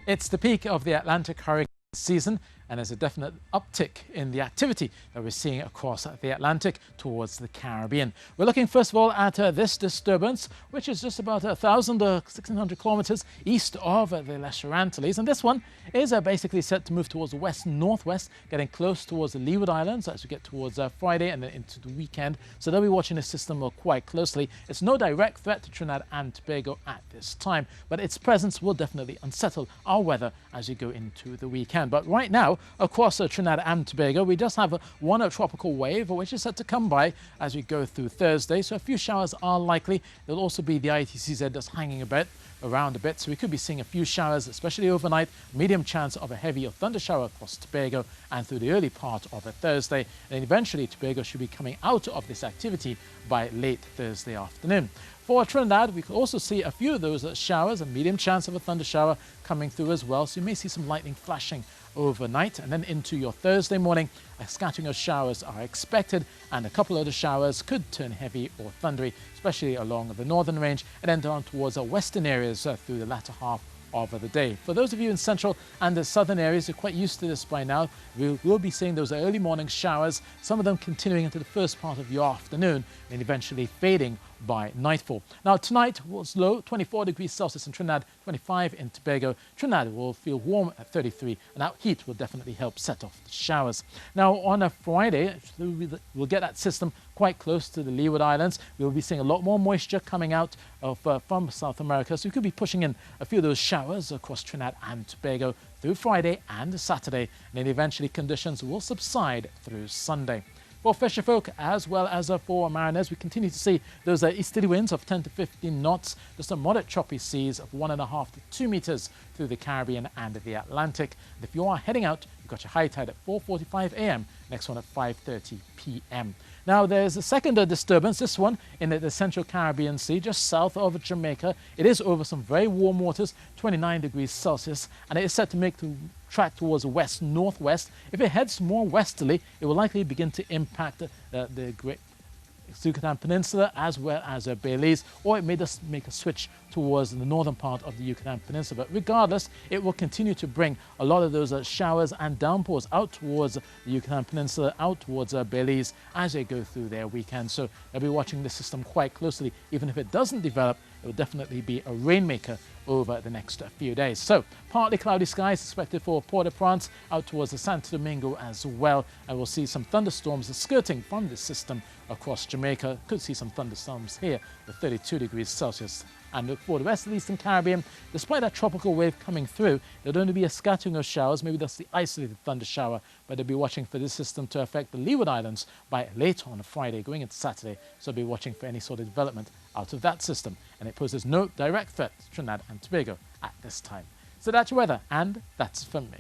It's the peak of the Atlantic hurricane season, and there's a definite uptick in the activity that we're seeing across the Atlantic towards the Caribbean. We're looking first of all at this disturbance, which is just about 1,600 kilometers east of the Lesser Antilles, and this one is basically set to move towards the west-northwest, getting close towards the Leeward Islands as we get towards Friday and then into the weekend. So they'll be watching the system quite closely. It's no direct threat to Trinidad and Tobago at this time, but its presence will definitely unsettle our weather as we go into the weekend. But right now, across Trinidad and Tobago, we just have one tropical wave, which is set to come by as we go through Thursday. So a few showers are likely. There'll also be the ITCZ just hanging around a bit. So we could be seeing a few showers, especially overnight. Medium chance of a heavy or thunder shower across Tobago and through the early part of Thursday. And then eventually Tobago should be coming out of this activity by late Thursday afternoon. For Trinidad, we could also see a few of those showers, a medium chance of a thunder shower coming through as well. So you may see some lightning flashing overnight, and then into your Thursday morning, a scattering of showers are expected, and a couple of the showers could turn heavy or thundery, especially along the northern range and then down towards the western areas through the latter half of the day. For those of you in central and the southern areas, you're quite used to this by now. We'll be seeing those early morning showers, some of them continuing into the first part of your afternoon and eventually fading by nightfall. Now tonight was low, 24 degrees Celsius in Trinidad, 25 in Tobago. Trinidad will feel warm at 33, and that heat will definitely help set off the showers. Now on a Friday, we'll get that system quite close to the Leeward Islands. We'll be seeing a lot more moisture coming out from South America, so we could be pushing in a few of those showers across Trinidad and Tobago through Friday and Saturday, and then eventually conditions will subside through Sunday. For fisherfolk as well as for mariners, we continue to see those easterly winds of 10 to 15 knots, just some moderate choppy seas of 1.5 to 2 meters through the Caribbean and the Atlantic. And if you are heading out, you've got your high tide at 4:45 a.m., next one at 5:30 p.m. Now there's a second disturbance, this one in the Central Caribbean Sea, just south of Jamaica. It is over some very warm waters, 29 degrees Celsius, and it is set to make the track towards west-northwest. If it heads more westerly, it will likely begin to impact the Great Yucatan Peninsula as well as Belize, or it may just make a switch towards the northern part of the Yucatan Peninsula. But regardless, it will continue to bring a lot of those showers and downpours out towards the Yucatan Peninsula, out towards Belize as they go through their weekend. So they'll be watching the system quite closely. Even if it doesn't develop, it will definitely be a rainmaker over the next few days. So partly cloudy skies expected for Port-au-Prince, out towards the Santo Domingo as well, and we'll see some thunderstorms skirting from this system across Jamaica. Could see some thunderstorms here with 32 degrees Celsius. And for the rest of the Eastern Caribbean, despite that tropical wave coming through, there'll only be a scattering of showers, maybe that's the isolated thunder shower, but they'll be watching for this system to affect the Leeward Islands by later on a Friday going into Saturday. So they'll be watching for any sort of development out of that system, and it poses no direct threat to Trinidad and Tobago at this time. So that's your weather, and that's from me.